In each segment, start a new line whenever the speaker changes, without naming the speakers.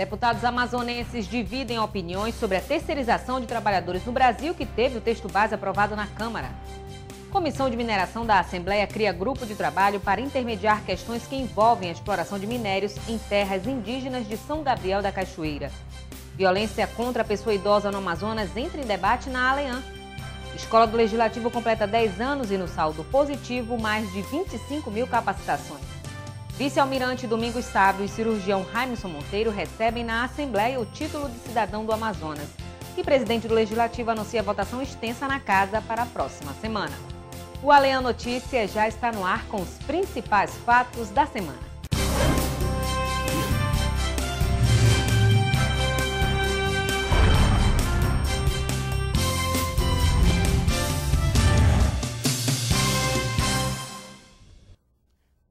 Deputados amazonenses dividem opiniões sobre a terceirização de trabalhadores no Brasil, que teve o texto base aprovado na Câmara. Comissão de Mineração da Assembleia cria grupo de trabalho para intermediar questões que envolvem a exploração de minérios em terras indígenas de São Gabriel da Cachoeira. Violência contra a pessoa idosa no Amazonas entra em debate na ALEAN. Escola do Legislativo completa 10 anos e no saldo positivo, mais de 25 mil capacitações. Vice-almirante Domingos Sábio e cirurgião Raimson Monteiro recebem na Assembleia o título de cidadão do Amazonas. E presidente do Legislativo anuncia votação extensa na Casa para a próxima semana. O ALEAN Notícias já está no ar com os principais fatos da semana.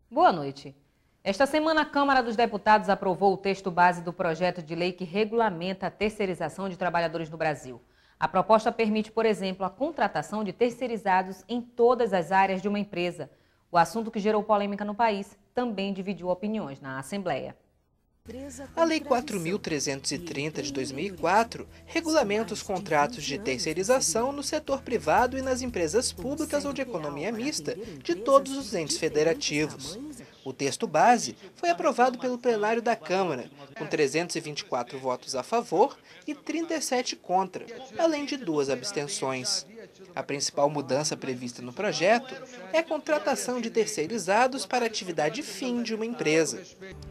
Boa noite. Esta semana, a Câmara dos Deputados aprovou o texto base do projeto de lei que regulamenta a terceirização de trabalhadores no Brasil. A proposta permite, por exemplo, a contratação de terceirizados em todas as áreas de uma empresa. O assunto que gerou polêmica no país também dividiu opiniões na Assembleia.
A Lei 4.330 de 2004 regulamenta os contratos de terceirização no setor privado e nas empresas públicas ou de economia mista de todos os entes federativos. O texto base foi aprovado pelo plenário da Câmara, com 324 votos a favor e 37 contra, além de 2 abstenções. A principal mudança prevista no projeto é a contratação de terceirizados para atividade fim de uma empresa.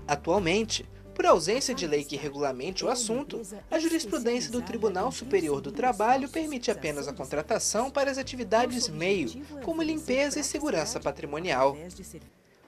Atualmente, por ausência de lei que regulamente o assunto, a jurisprudência do Tribunal Superior do Trabalho permite apenas a contratação para as atividades meio, como limpeza e segurança patrimonial.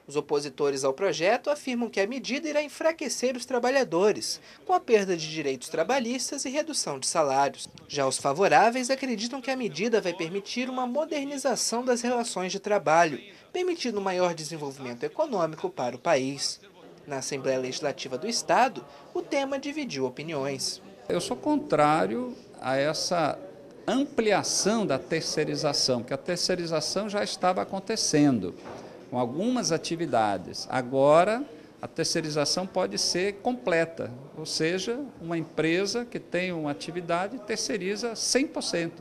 Os opositores ao projeto afirmam que a medida irá enfraquecer os trabalhadores, com a perda de direitos trabalhistas e redução de salários. Já os favoráveis acreditam que a medida vai permitir uma modernização das relações de trabalho, permitindo um maior desenvolvimento econômico para o país. Na Assembleia Legislativa do Estado, o tema dividiu opiniões.
Eu sou contrário a essa ampliação da terceirização, porque a terceirização já estava acontecendo com algumas atividades. Agora, a terceirização pode ser completa, ou seja, uma empresa que tem uma atividade terceiriza 100%.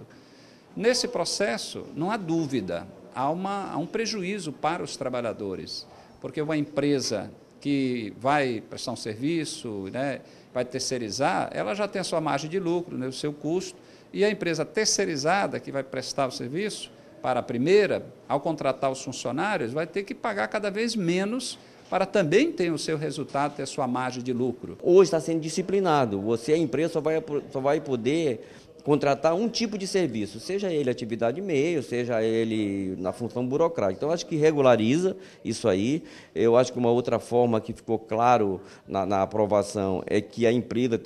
Nesse processo, não há dúvida, há um prejuízo para os trabalhadores, porque uma empresa que vai prestar um serviço, né, vai terceirizar, ela já tem a sua margem de lucro, né, o seu custo, e a empresa terceirizada que vai prestar o serviço para a primeira, ao contratar os funcionários, vai ter que pagar cada vez menos para também ter o seu resultado, ter a sua margem de lucro.
Hoje está sendo disciplinado, a empresa só vai poder contratar um tipo de serviço, seja ele atividade meio, seja ele na função burocrática. Então, acho que regulariza isso aí. Eu acho que uma outra forma que ficou claro na aprovação é que a empresa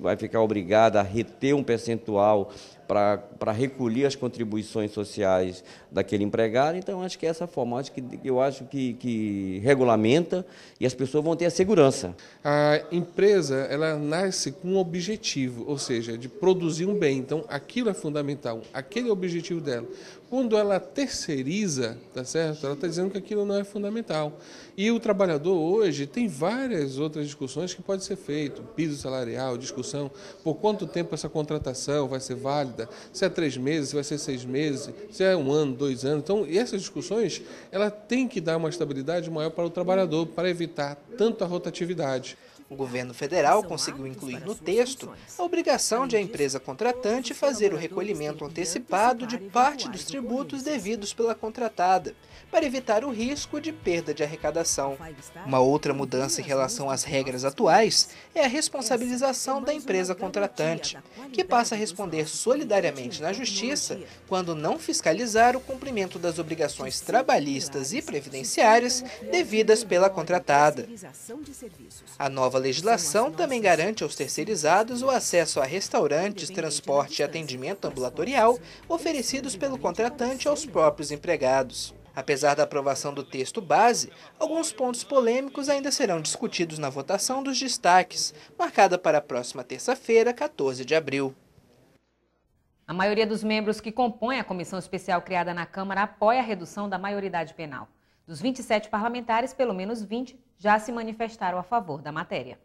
vai ficar obrigada a reter um percentual para recolher as contribuições sociais daquele empregado. Então, acho que é essa forma, eu acho que regulamenta e as pessoas vão ter a segurança.
A empresa, ela nasce com um objetivo, ou seja, de produzir um bem. Então, aquilo é fundamental, aquele é o objetivo dela. Quando ela terceiriza, tá certo? Ela está dizendo que aquilo não é fundamental. E o trabalhador hoje tem várias outras discussões que podem ser feitas, piso salarial, discussão, por quanto tempo essa contratação vai ser válida, se é 3 meses, se vai ser 6 meses, se é 1 ano, 2 anos. Então, essas discussões, ela tem que dar uma estabilidade maior para o trabalhador, para evitar tanto a rotatividade.
O governo federal conseguiu incluir no texto a obrigação de a empresa contratante fazer o recolhimento antecipado de parte dos tributos devidos pela contratada, para evitar o risco de perda de arrecadação. Uma outra mudança em relação às regras atuais é a responsabilização da empresa contratante, que passa a responder solidariamente na Justiça quando não fiscalizar o cumprimento das obrigações trabalhistas e previdenciárias devidas pela contratada. A nova legislação também garante aos terceirizados o acesso a restaurantes, transporte e atendimento ambulatorial oferecidos pelo contratante aos próprios empregados. Apesar da aprovação do texto base, alguns pontos polêmicos ainda serão discutidos na votação dos destaques, marcada para a próxima terça-feira, 14 de abril.
A maioria dos membros que compõem a comissão especial criada na Câmara apoia a redução da maioridade penal. Dos 27 parlamentares, pelo menos 20 já se manifestaram a favor da matéria.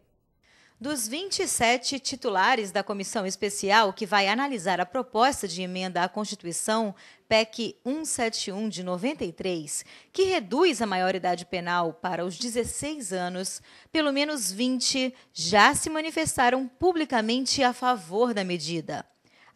Dos 27 titulares da comissão especial que vai analisar a proposta de emenda à Constituição, PEC 171 de 93, que reduz a maioridade penal para os 16 anos, pelo menos 20 já se manifestaram publicamente a favor da medida.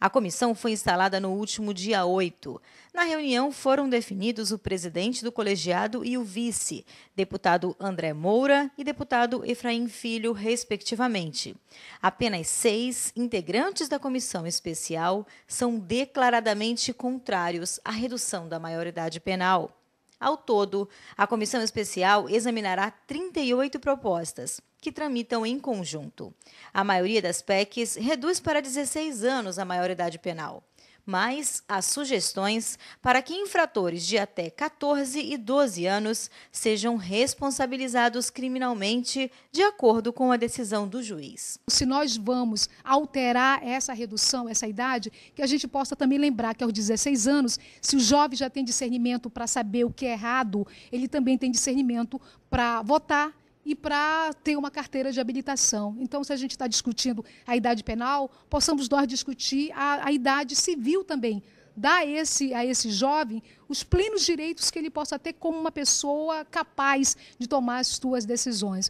A comissão foi instalada no último dia 8. Na reunião foram definidos o presidente do colegiado e o vice, deputado André Moura e deputado Efraim Filho, respectivamente. Apenas 6 integrantes da comissão especial são declaradamente contrários à redução da maioridade penal. Ao todo, a comissão especial examinará 38 propostas, que tramitam em conjunto. A maioria das PECs reduz para 16 anos a maioridade penal, mas há sugestões para que infratores de até 14 e 12 anos sejam responsabilizados criminalmente de acordo com a decisão do juiz.
Se nós vamos alterar essa redução, essa idade, que a gente possa também lembrar que aos 16 anos, se o jovem já tem discernimento para saber o que é errado, ele também tem discernimento para votar e para ter uma carteira de habilitação. Então, se a gente está discutindo a idade penal, possamos nós discutir a idade civil também. Dar a esse jovem os plenos direitos que ele possa ter como uma pessoa capaz de tomar as suas decisões.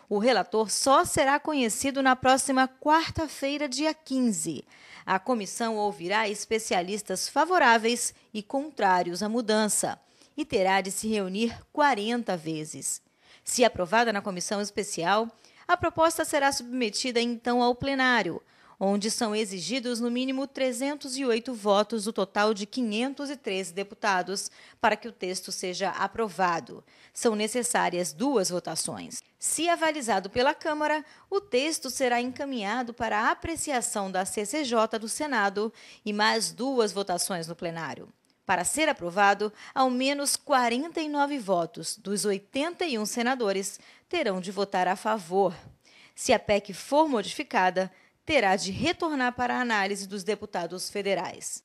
O relator só será conhecido na próxima quarta-feira, dia 15. A comissão ouvirá especialistas favoráveis e contrários à mudança e terá de se reunir 40 vezes. Se aprovada na comissão especial, a proposta será submetida então ao plenário, onde são exigidos no mínimo 308 votos do total de 513 deputados para que o texto seja aprovado. São necessárias 2 votações. Se avalizado pela Câmara, o texto será encaminhado para a apreciação da CCJ do Senado e mais 2 votações no plenário. Para ser aprovado, ao menos 49 votos dos 81 senadores terão de votar a favor. Se a PEC for modificada, terá de retornar para a análise dos deputados federais.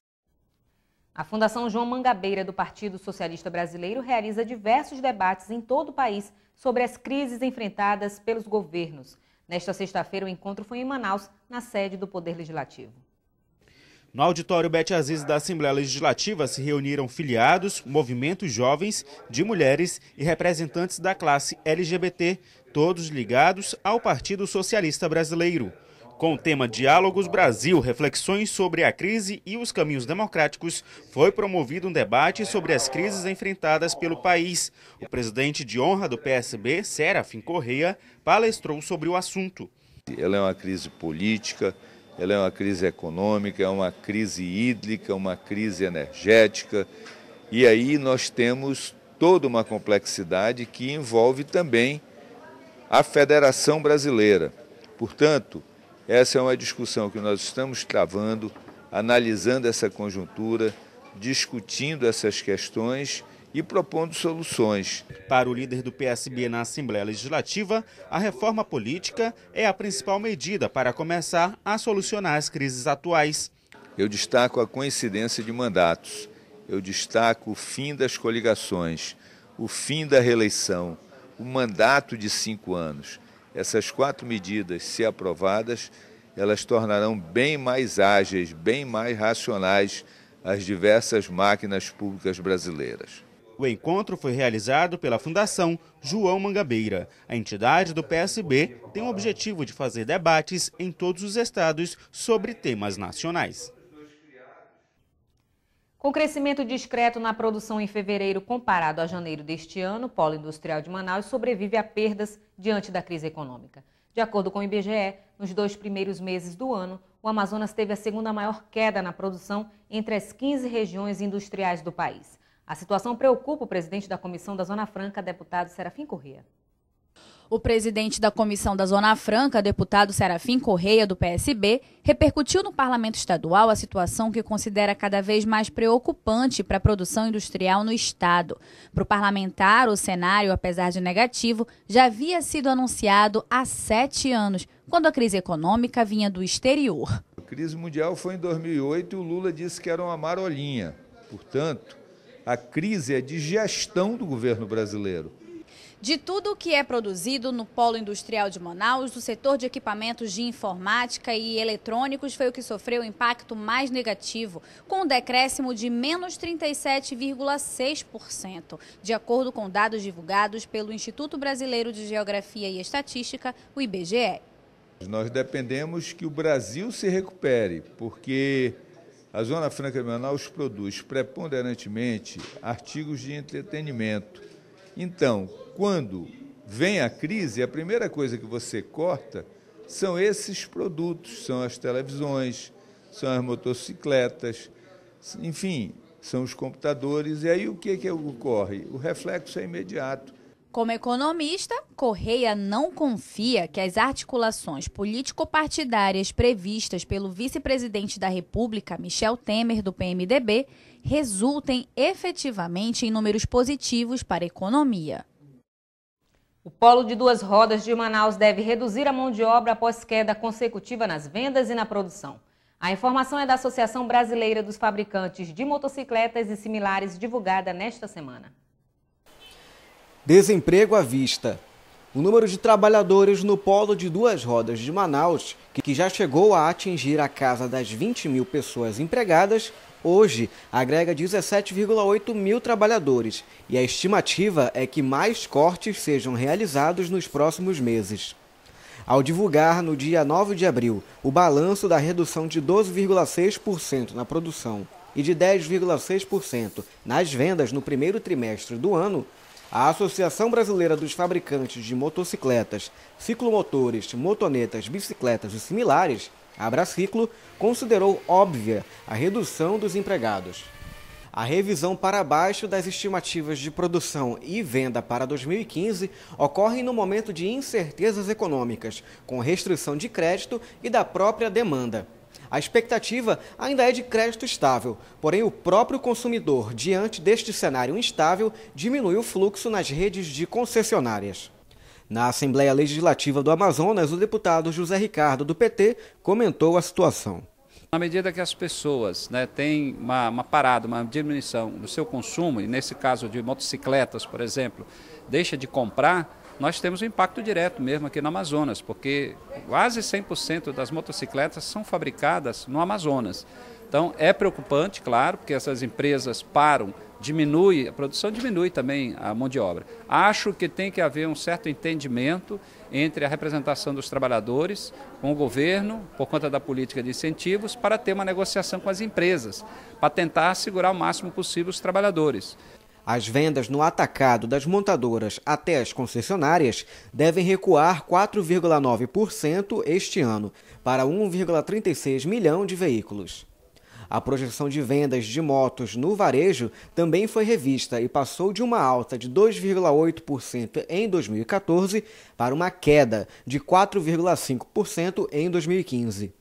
A Fundação João Mangabeira, do Partido Socialista Brasileiro, realiza diversos debates em todo o país sobre as crises enfrentadas pelos governos. Nesta sexta-feira, o encontro foi em Manaus, na sede do Poder Legislativo.
No auditório Bete Aziz da Assembleia Legislativa se reuniram filiados, movimentos jovens, de mulheres e representantes da classe LGBT, todos ligados ao Partido Socialista Brasileiro. Com o tema Diálogos Brasil, reflexões sobre a crise e os caminhos democráticos, foi promovido um debate sobre as crises enfrentadas pelo país. O presidente de honra do PSB, Serafim Correia, palestrou sobre o assunto.
Ela é uma crise política, ela é uma crise econômica, é uma crise hídrica, uma crise energética. E aí nós temos toda uma complexidade que envolve também a Federação Brasileira. Portanto, essa é uma discussão que nós estamos travando, analisando essa conjuntura, discutindo essas questões e propondo soluções.
Para o líder do PSB na Assembleia Legislativa, a reforma política é a principal medida para começar a solucionar as crises atuais.
Eu destaco a coincidência de mandatos, eu destaco o fim das coligações, o fim da reeleição, o mandato de 5 anos. Essas 4 medidas, se aprovadas, elas tornarão bem mais ágeis, bem mais racionais as diversas máquinas públicas brasileiras.
O encontro foi realizado pela Fundação João Mangabeira. A entidade do PSB tem o objetivo de fazer debates em todos os estados sobre temas nacionais.
Com crescimento discreto na produção em fevereiro comparado a janeiro deste ano, o Polo Industrial de Manaus sobrevive a perdas diante da crise econômica. De acordo com o IBGE, nos 2 primeiros meses do ano, o Amazonas teve a segunda maior queda na produção entre as 15 regiões industriais do país. A situação preocupa o presidente da Comissão da Zona Franca, deputado Serafim Correia.
O presidente da Comissão da Zona Franca, deputado Serafim Correia, do PSB, repercutiu no Parlamento Estadual a situação que considera cada vez mais preocupante para a produção industrial no Estado. Para o parlamentar, o cenário, apesar de negativo, já havia sido anunciado há 7 anos, quando a crise econômica vinha do exterior.
A crise mundial foi em 2008 e o Lula disse que era uma marolinha. Portanto, a crise é de gestão do governo brasileiro.
De tudo o que é produzido no Polo Industrial de Manaus, o setor de equipamentos de informática e eletrônicos foi o que sofreu o impacto mais negativo, com um decréscimo de menos 37,6%, de acordo com dados divulgados pelo Instituto Brasileiro de Geografia e Estatística, o IBGE.
Nós dependemos que o Brasil se recupere, porque a Zona Franca de Manaus produz preponderantemente artigos de entretenimento. Então, quando vem a crise, a primeira coisa que você corta são esses produtos, são as televisões, são as motocicletas, enfim, são os computadores. E aí o que ocorre? O reflexo é imediato.
Como economista, Correia não confia que as articulações político-partidárias previstas pelo vice-presidente da República, Michel Temer, do PMDB, resultem efetivamente em números positivos para a economia.
O Polo de Duas Rodas de Manaus deve reduzir a mão de obra após queda consecutiva nas vendas e na produção. A informação é da Associação Brasileira dos Fabricantes de Motocicletas e Similares, divulgada nesta semana.
Desemprego à vista. O número de trabalhadores no Polo de Duas Rodas de Manaus, que já chegou a atingir a casa das 20 mil pessoas empregadas, hoje agrega 17,8 mil trabalhadores, e a estimativa é que mais cortes sejam realizados nos próximos meses. Ao divulgar no dia 9 de abril o balanço da redução de 12,6% na produção e de 10,6% nas vendas no primeiro trimestre do ano, a Associação Brasileira dos Fabricantes de Motocicletas, Ciclomotores, Motonetas, Bicicletas e Similares, Abraciclo, considerou óbvia a redução dos empregados. A revisão para baixo das estimativas de produção e venda para 2015 ocorre no momento de incertezas econômicas, com restrição de crédito e da própria demanda. A expectativa ainda é de crédito estável, porém o próprio consumidor, diante deste cenário instável, diminui o fluxo nas redes de concessionárias. Na Assembleia Legislativa do Amazonas, o deputado José Ricardo, do PT, comentou a situação.
Na medida que as pessoas têm uma parada, uma diminuição do seu consumo, e nesse caso de motocicletas, por exemplo, deixa de comprar, nós temos um impacto direto mesmo aqui no Amazonas, porque quase 100% das motocicletas são fabricadas no Amazonas. Então é preocupante, claro, porque essas empresas param, diminui, a produção diminui também a mão de obra. Acho que tem que haver um certo entendimento entre a representação dos trabalhadores com o governo, por conta da política de incentivos, para ter uma negociação com as empresas, para tentar segurar o máximo possível os trabalhadores.
As vendas no atacado das montadoras até as concessionárias devem recuar 4,9% este ano, para 1,36 milhão de veículos. A projeção de vendas de motos no varejo também foi revista e passou de uma alta de 2,8% em 2014 para uma queda de 4,5% em 2015.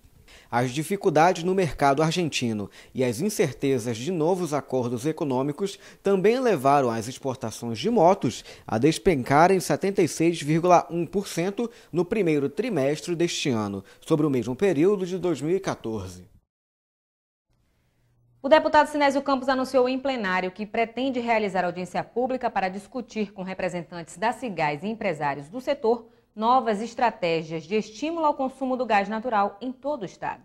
As dificuldades no mercado argentino e as incertezas de novos acordos econômicos também levaram as exportações de motos a despencarem 76,1% no primeiro trimestre deste ano, sobre o mesmo período de 2014.
O deputado Sinésio Campos anunciou em plenário que pretende realizar audiência pública para discutir com representantes da Cigás e empresários do setor novas estratégias de estímulo ao consumo do gás natural em todo o estado.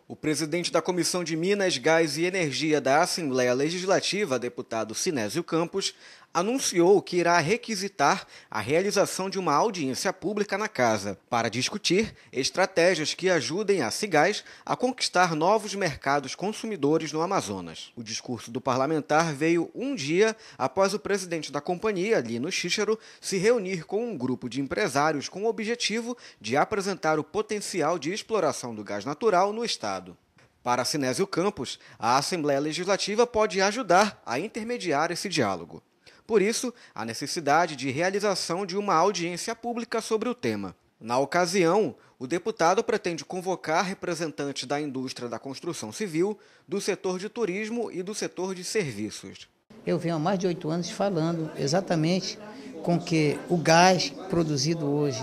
O presidente da Comissão de Minas, Gás e Energia da Assembleia Legislativa, deputado Sinésio Campos, anunciou que irá requisitar a realização de uma audiência pública na Casa para discutir estratégias que ajudem a Cigás a conquistar novos mercados consumidores no Amazonas. O discurso do parlamentar veio um dia após o presidente da companhia, Lino Cícero, se reunir com um grupo de empresários com o objetivo de apresentar o potencial de exploração do gás natural no estado. Para Sinésio Campos, a Assembleia Legislativa pode ajudar a intermediar esse diálogo. Por isso, a necessidade de realização de uma audiência pública sobre o tema. Na ocasião, o deputado pretende convocar representantes da indústria da construção civil, do setor de turismo e do setor de serviços.
Eu venho há mais de 8 anos falando exatamente com que o gás produzido hoje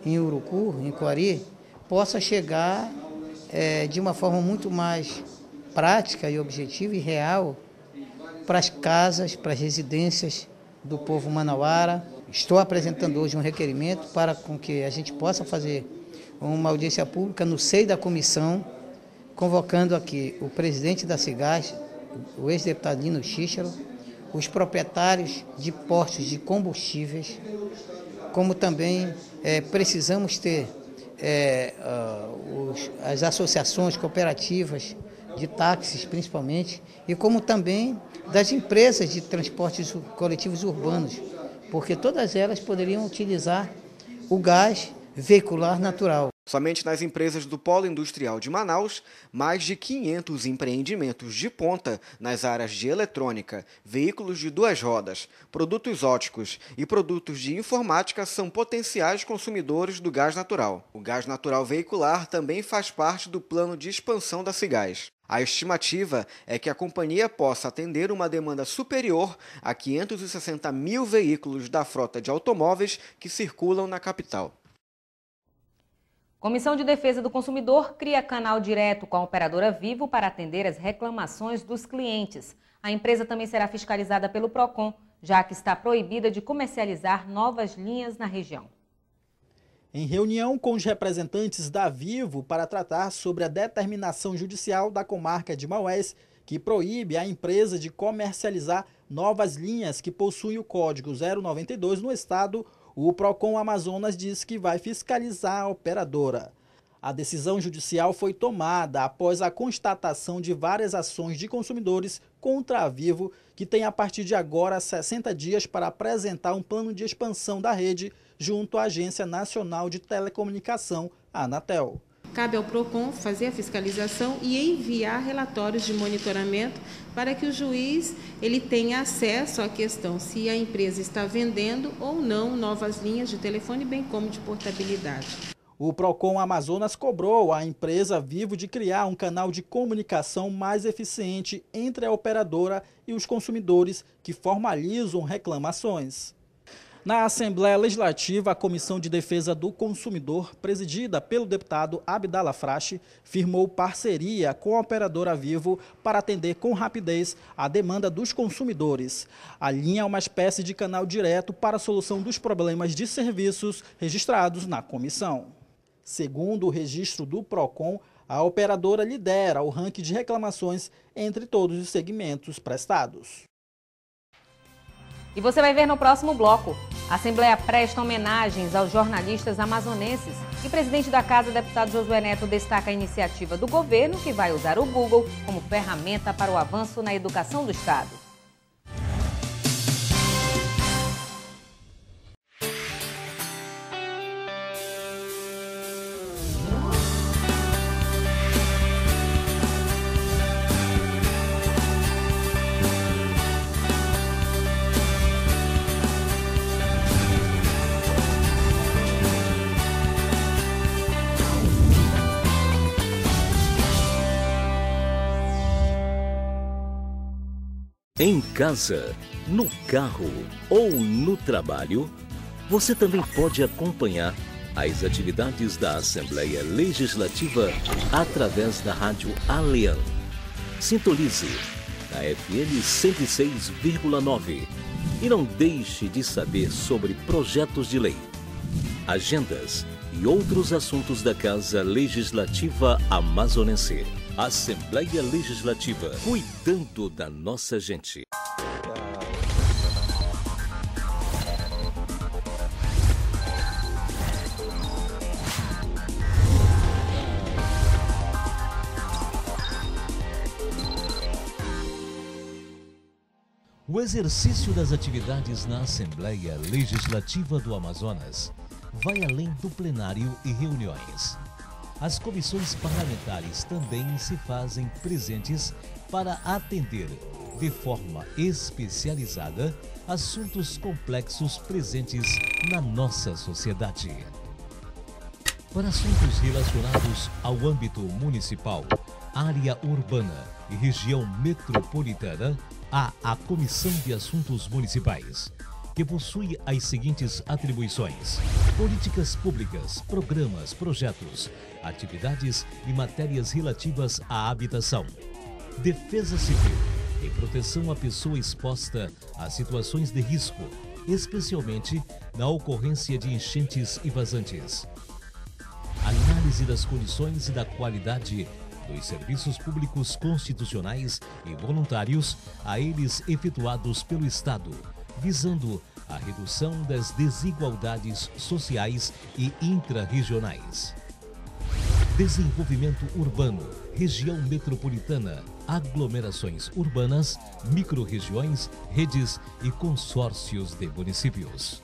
em Urucu, em Coari, possa chegar de uma forma muito mais prática e objetiva e real para as casas, para as residências do povo manauara. Estou apresentando hoje um requerimento para com que a gente possa fazer uma audiência pública no seio da comissão, convocando aqui o presidente da Cigás, o ex-deputado Lino Xíxaro, os proprietários de postos de combustíveis, como também precisamos ter as associações cooperativas de táxis, principalmente, e como também das empresas de transportes coletivos urbanos, porque todas elas poderiam utilizar o gás veicular natural.
Somente nas empresas do Polo Industrial de Manaus, mais de 500 empreendimentos de ponta nas áreas de eletrônica, veículos de duas rodas, produtos ópticos e produtos de informática são potenciais consumidores do gás natural. O gás natural veicular também faz parte do plano de expansão da Cigás. A estimativa é que a companhia possa atender uma demanda superior a 560 mil veículos da frota de automóveis que circulam na capital.
Comissão de Defesa do Consumidor cria canal direto com a operadora Vivo para atender as reclamações dos clientes. A empresa também será fiscalizada pelo PROCON, já que está proibida de comercializar novas linhas na região.
Em reunião com os representantes da Vivo para tratar sobre a determinação judicial da comarca de Maués, que proíbe a empresa de comercializar novas linhas que possuem o código 092 no estado, o PROCON Amazonas diz que vai fiscalizar a operadora. A decisão judicial foi tomada após a constatação de várias ações de consumidores contra a Vivo, que tem a partir de agora 60 dias para apresentar um plano de expansão da rede junto à Agência Nacional de Telecomunicação, a Anatel.
Cabe ao PROCON fazer a fiscalização e enviar relatórios de monitoramento para que o juiz tenha acesso à questão se a empresa está vendendo ou não novas linhas de telefone, bem como de portabilidade.
O PROCON Amazonas cobrou a empresa Vivo de criar um canal de comunicação mais eficiente entre a operadora e os consumidores que formalizam reclamações. Na Assembleia Legislativa, a Comissão de Defesa do Consumidor, presidida pelo deputado Abdala Frache, firmou parceria com a operadora Vivo para atender com rapidez a demanda dos consumidores. A linha é uma espécie de canal direto para a solução dos problemas de serviços registrados na comissão. Segundo o registro do PROCON, a operadora lidera o ranking de reclamações entre todos os segmentos prestados.
E você vai ver no próximo bloco. A Assembleia presta homenagens aos jornalistas amazonenses e o presidente da Casa, deputado Josué Neto, destaca a iniciativa do governo que vai usar o Google como ferramenta para o avanço na educação do Estado.
Em casa, no carro ou no trabalho, você também pode acompanhar as atividades da Assembleia Legislativa através da Rádio Alean. Sintonize na FM 106,9 e não deixe de saber sobre projetos de lei, agendas e outros assuntos da Casa Legislativa Amazonense. Assembleia Legislativa, cuidando da nossa gente.
O exercício das atividades na Assembleia Legislativa do Amazonas vai além do plenário e reuniões. As comissões parlamentares também se fazem presentes para atender, de forma especializada, assuntos complexos presentes na nossa sociedade. Para assuntos relacionados ao âmbito municipal, área urbana e região metropolitana, há a Comissão de Assuntos Municipais, que possui as seguintes atribuições: políticas públicas, programas, projetos, atividades e matérias relativas à habitação, defesa civil, e proteção à pessoa exposta a situações de risco, especialmente na ocorrência de enchentes e vazantes. Análise das condições e da qualidade dos serviços públicos constitucionais e voluntários a eles efetuados pelo Estado, visando a redução das desigualdades sociais e intrarregionais. Desenvolvimento urbano, região metropolitana, aglomerações urbanas, microrregiões, redes e consórcios de municípios.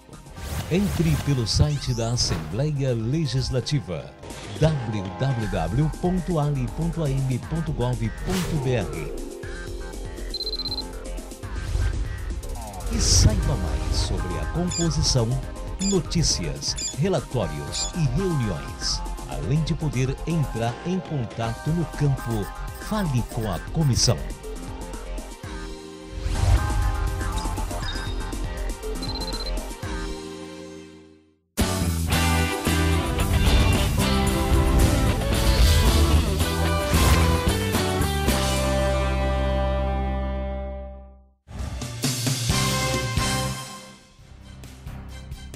Entre pelo site da Assembleia Legislativa www.ale.am.gov.br e saiba mais sobre a composição, notícias, relatórios e reuniões. Além de poder entrar em contato no campo, fale com a comissão.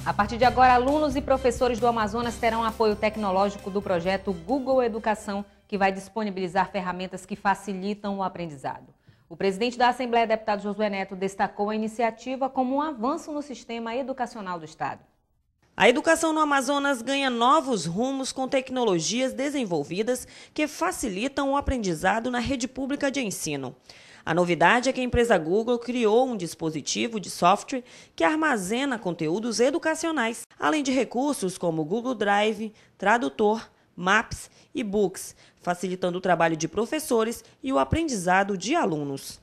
A partir de agora, alunos e professores do Amazonas terão apoio tecnológico do projeto Google Educação, que vai disponibilizar ferramentas que facilitam o aprendizado. O presidente da Assembleia, deputado Josué Neto, destacou a iniciativa como um avanço no sistema educacional do Estado.
A educação no Amazonas ganha novos rumos com tecnologias desenvolvidas que facilitam o aprendizado na rede pública de ensino. A novidade é que a empresa Google criou um dispositivo de software que armazena conteúdos educacionais, além de recursos como Google Drive, Tradutor, Maps e Books, facilitando o trabalho de professores e o aprendizado de alunos.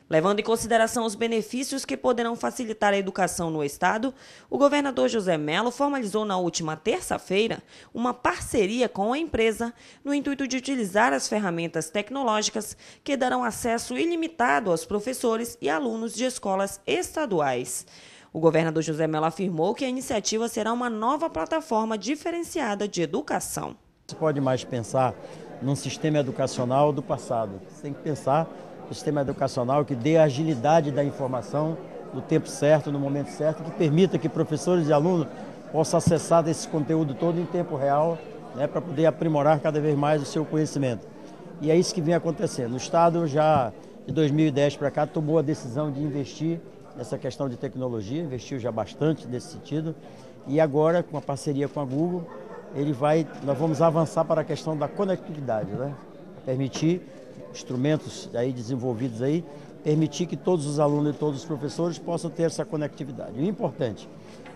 Levando em consideração os benefícios que poderão facilitar a educação no Estado, o governador José Mello formalizou na última terça-feira uma parceria com a empresa no intuito de utilizar as ferramentas tecnológicas que darão acesso ilimitado aos professores e alunos de escolas estaduais. O governador José Mello afirmou que a iniciativa será uma nova plataforma diferenciada de educação.
Você pode mais pensar num sistema educacional do passado. Você tem que pensar no sistema educacional que dê a agilidade da informação no tempo certo, no momento certo, que permita que professores e alunos possam acessar desse conteúdo todo em tempo real, né, para poder aprimorar cada vez mais o seu conhecimento. E é isso que vem acontecendo. O Estado já de 2010 para cá tomou a decisão de investir nessa questão de tecnologia, investiu já bastante nesse sentido, e agora, com a parceria com a Google, nós vamos avançar para a questão da conectividade, né? Permitir instrumentos aí desenvolvidos aí, permitir que todos os alunos e todos os professores possam ter essa conectividade. O importante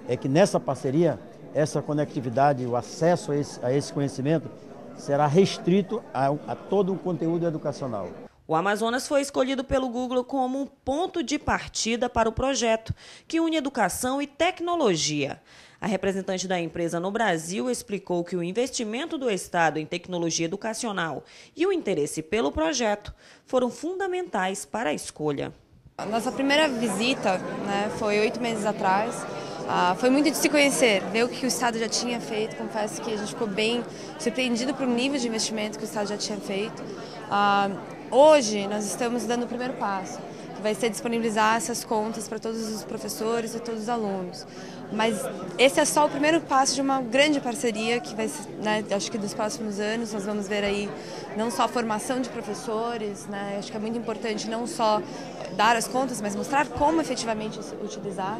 é que nessa parceria, essa conectividade, o acesso a esse conhecimento será restrito a todo o conteúdo educacional.
O Amazonas foi escolhido pelo Google como um ponto de partida para o projeto, que une educação e tecnologia. A representante da empresa no Brasil explicou que o investimento do Estado em tecnologia educacional e o interesse pelo projeto foram fundamentais para a escolha.
A nossa primeira visita, né, foi 8 meses atrás. Foi muito de se conhecer, ver o que o Estado já tinha feito. Confesso que a gente ficou bem surpreendido pelo nível de investimento que o Estado já tinha feito. Hoje nós estamos dando o primeiro passo, que vai ser disponibilizar essas contas para todos os professores e todos os alunos. Mas esse é só o primeiro passo de uma grande parceria que vai ser, né, acho que dos próximos anos nós vamos ver aí não só a formação de professores, né, acho que é muito importante não só dar as contas, mas mostrar como efetivamente utilizar.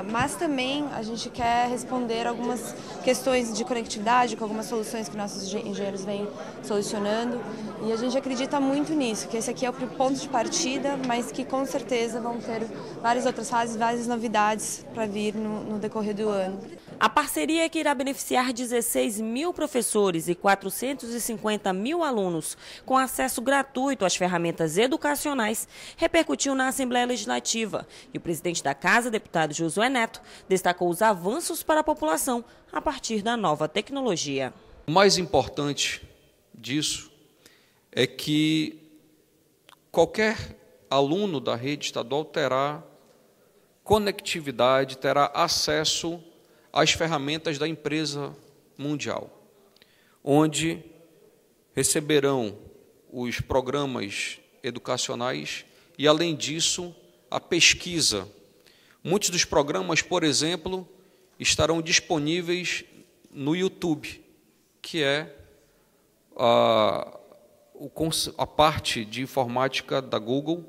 Mas também a gente quer responder algumas questões de conectividade com algumas soluções que nossos engenheiros vêm solucionando, e a gente acredita muito nisso, que esse aqui é o ponto de partida, mas que com certeza vão ter várias outras fases, várias novidades para vir no decorrer do ano.
A parceria, que irá beneficiar 16 mil professores e 450 mil alunos com acesso gratuito às ferramentas educacionais, repercutiu na Assembleia Legislativa. E o presidente da Casa, deputado Josué Neto, destacou os avanços para a população a partir da nova tecnologia.
O mais importante disso é que qualquer aluno da rede estadual terá conectividade, terá acesso às ferramentas da empresa mundial, onde receberão os programas educacionais e, além disso, a pesquisa. Muitos dos programas, por exemplo, estarão disponíveis no YouTube, que é a parte de informática da Google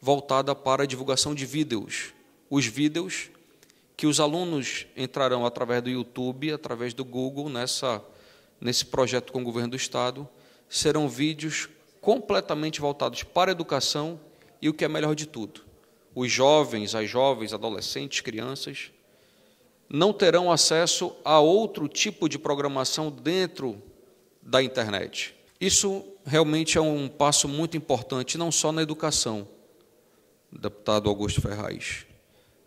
voltada para a divulgação de vídeos. Os vídeos que os alunos entrarão através do YouTube, através do Google, nesse projeto com o governo do Estado, serão vídeos completamente voltados para a educação e o que é melhor de tudo, os jovens, as jovens, adolescentes, crianças, não terão acesso a outro tipo de programação dentro da internet. Isso realmente é um passo muito importante, não só na educação, deputado Augusto Ferraz,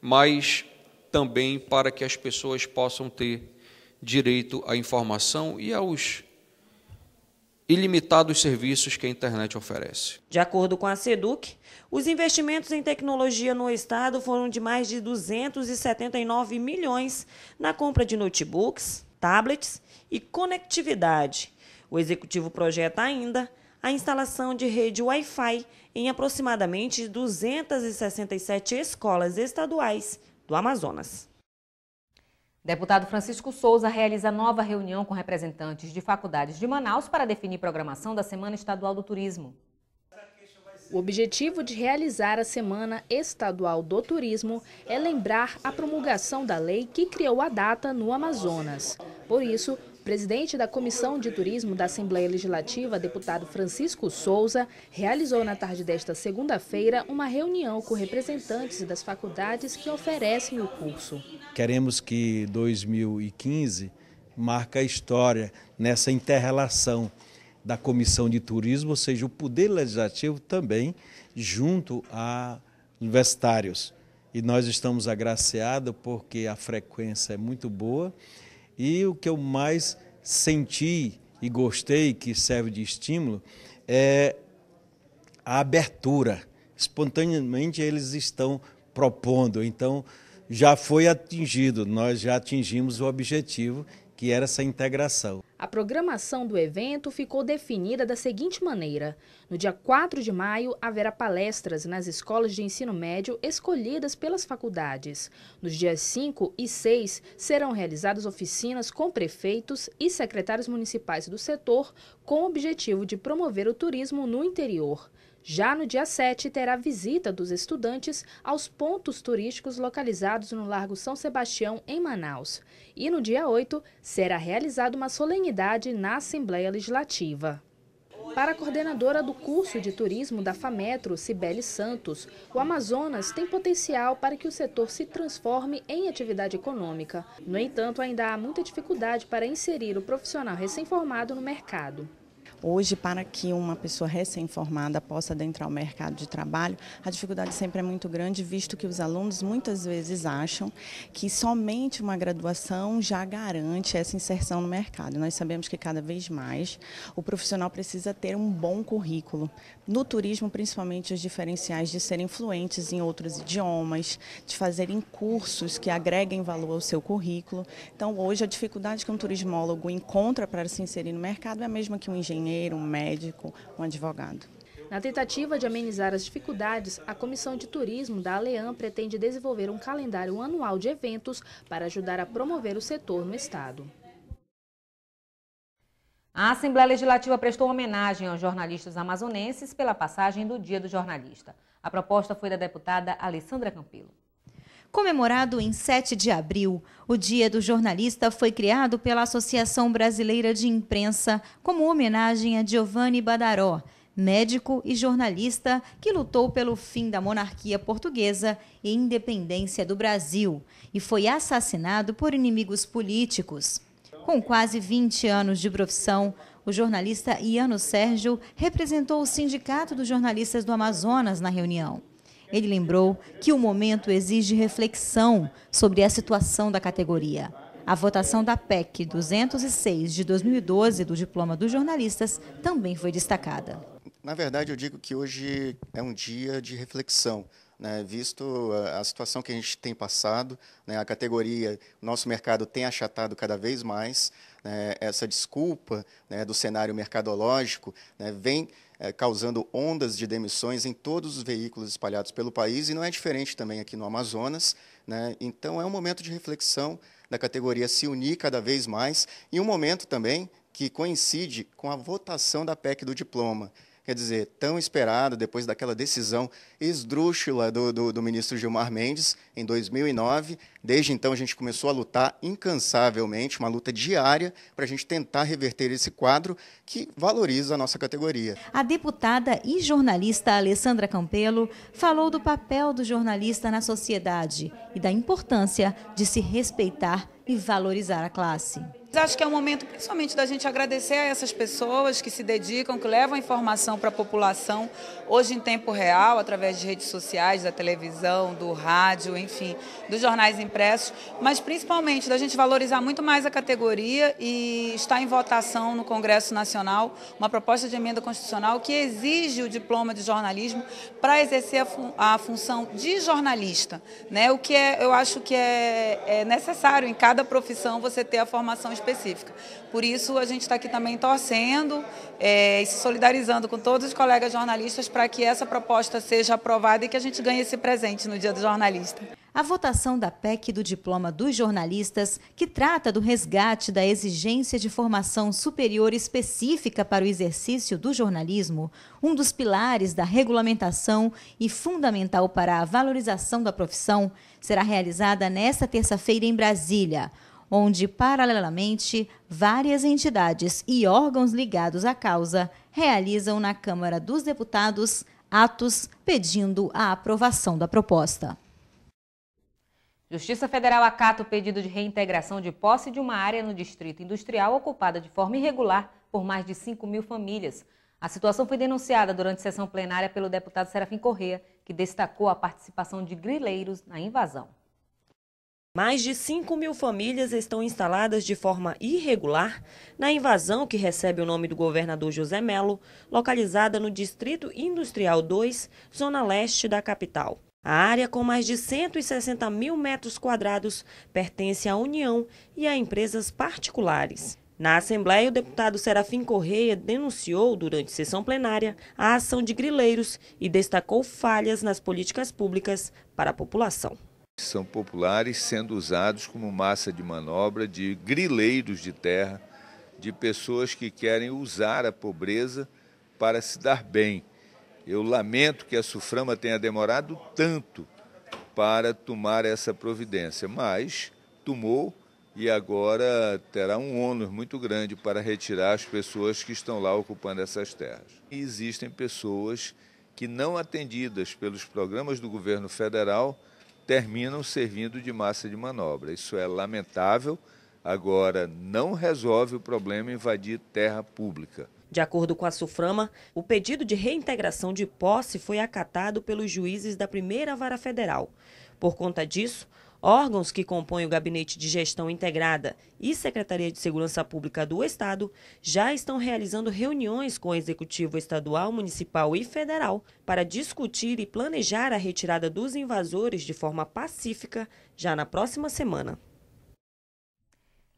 mas também para que as pessoas possam ter direito à informação e aos ilimitados serviços que a internet oferece.
De acordo com a SEDUC, os investimentos em tecnologia no Estado foram de mais de 279 milhões na compra de notebooks, tablets e conectividade. O Executivo projeta ainda a instalação de rede Wi-Fi em aproximadamente 267 escolas estaduais do Amazonas.
Deputado Francisco Souza realiza nova reunião com representantes de faculdades de Manaus para definir programação da Semana Estadual do Turismo.
O objetivo de realizar a Semana Estadual do Turismo é lembrar a promulgação da lei que criou a data no Amazonas. Por isso, o presidente da Comissão de Turismo da Assembleia Legislativa, deputado Francisco Souza, realizou na tarde desta segunda-feira uma reunião com representantes das faculdades que oferecem o curso.
Queremos que 2015 marque a história nessa inter-relação da Comissão de Turismo, ou seja, o Poder Legislativo também junto a universitários. E nós estamos agraciados porque a frequência é muito boa e o que eu mais senti e gostei, que serve de estímulo, é a abertura. Espontaneamente eles estão propondo, então já foi atingido, nós já atingimos o objetivo, que era essa integração.
A programação do evento ficou definida da seguinte maneira: no dia 4 de maio, haverá palestras nas escolas de ensino médio escolhidas pelas faculdades. Nos dias 5 e 6, serão realizadas oficinas com prefeitos e secretários municipais do setor, com o objetivo de promover o turismo no interior. Já no dia 7, terá visita dos estudantes aos pontos turísticos localizados no Largo São Sebastião, em Manaus. E no dia 8, será realizada uma solenidade na Assembleia Legislativa. Para a coordenadora do curso de turismo da FAMetro, Cibele Santos, o Amazonas tem potencial para que o setor se transforme em atividade econômica. No entanto, ainda há muita dificuldade para inserir o profissional recém-formado no mercado.
Hoje, para que uma pessoa recém-formada possa adentrar o mercado de trabalho, a dificuldade sempre é muito grande, visto que os alunos muitas vezes acham que somente uma graduação já garante essa inserção no mercado. Nós sabemos que cada vez mais o profissional precisa ter um bom currículo. No turismo, principalmente os diferenciais de serem fluentes em outros idiomas, de fazerem cursos que agreguem valor ao seu currículo. Então, hoje, a dificuldade que um turismólogo encontra para se inserir no mercado é a mesma que um engenheiro, um médico, um advogado.
Na tentativa de amenizar as dificuldades, a Comissão de Turismo da ALEAM pretende desenvolver um calendário anual de eventos para ajudar a promover o setor no estado.
A Assembleia Legislativa prestou homenagem aos jornalistas amazonenses pela passagem do Dia do Jornalista. A proposta foi da deputada Alessandra Campelo.
Comemorado em 7 de abril, o Dia do Jornalista foi criado pela Associação Brasileira de Imprensa como homenagem a Giovanni Badaró, médico e jornalista que lutou pelo fim da monarquia portuguesa e independência do Brasil e foi assassinado por inimigos políticos. Com quase 20 anos de profissão, o jornalista Iano Sérgio representou o Sindicato dos Jornalistas do Amazonas na reunião. Ele lembrou que o momento exige reflexão sobre a situação da categoria. A votação da PEC 206 de 2012 do Diploma dos Jornalistas também foi destacada.
Na verdade, eu digo que hoje é um dia de reflexão, né? Visto a situação que a gente tem passado, né? A categoria, nosso mercado tem achatado cada vez mais, né? Essa desculpa, né, do cenário mercadológico, né, vem causando ondas de demissões em todos os veículos espalhados pelo país, e não é diferente também aqui no Amazonas, né? Então é um momento de reflexão da categoria se unir cada vez mais, e um momento também que coincide com a votação da PEC do diploma. Quer dizer, tão esperado depois daquela decisão esdrúxula do ministro Gilmar Mendes, em 2009. Desde então, a gente começou a lutar incansavelmente, uma luta diária, para a gente tentar reverter esse quadro que valoriza a nossa categoria.
A deputada e jornalista Alessandra Campelo falou do papel do jornalista na sociedade e da importância de se respeitar e valorizar a classe.
Acho que é um momento principalmente da gente agradecer a essas pessoas que se dedicam, que levam a informação para a população, hoje em tempo real, através de redes sociais, da televisão, do rádio, enfim, dos jornais impressos, mas principalmente da gente valorizar muito mais a categoria, e está em votação no Congresso Nacional uma proposta de emenda constitucional que exige o diploma de jornalismo para exercer a função de jornalista, né? O que eu acho que é necessário em cada profissão você ter a formação específica. Por isso, a gente está aqui também torcendo e se solidarizando com todos os colegas jornalistas para que essa proposta seja aprovada e que a gente ganhe esse presente no Dia do Jornalista.
A votação da PEC do diploma dos jornalistas, que trata do resgate da exigência de formação superior específica para o exercício do jornalismo, um dos pilares da regulamentação e fundamental para a valorização da profissão, será realizada nesta terça-feira em Brasília, onde, paralelamente, várias entidades e órgãos ligados à causa realizam na Câmara dos Deputados atos pedindo a aprovação da proposta.
Justiça Federal acata o pedido de reintegração de posse de uma área no Distrito Industrial ocupada de forma irregular por mais de 5.000 famílias. A situação foi denunciada durante sessão plenária pelo deputado Serafim Corrêa, que destacou a participação de grileiros na invasão.
Mais de 5.000 famílias estão instaladas de forma irregular na invasão que recebe o nome do governador José Melo, localizada no Distrito Industrial 2, zona leste da capital. A área, com mais de 160 mil metros quadrados, pertence à União e a empresas particulares. Na Assembleia, o deputado Serafim Corrêa denunciou, durante sessão plenária, a ação de grileiros e destacou falhas nas políticas públicas para a população.
São populares sendo usados como massa de manobra de grileiros de terra, de pessoas que querem usar a pobreza para se dar bem. Eu lamento que a SUFRAMA tenha demorado tanto para tomar essa providência, mas tomou e agora terá um ônus muito grande para retirar as pessoas que estão lá ocupando essas terras. E existem pessoas que, não atendidas pelos programas do governo federal, terminam servindo de massa de manobra. Isso é lamentável, agora não resolve o problema invadir terra pública.
De acordo com a SUFRAMA, o pedido de reintegração de posse foi acatado pelos juízes da Primeira Vara Federal. Por conta disso, órgãos que compõem o Gabinete de Gestão Integrada e Secretaria de Segurança Pública do Estado já estão realizando reuniões com o Executivo Estadual, Municipal e Federal para discutir e planejar a retirada dos invasores de forma pacífica já na próxima semana.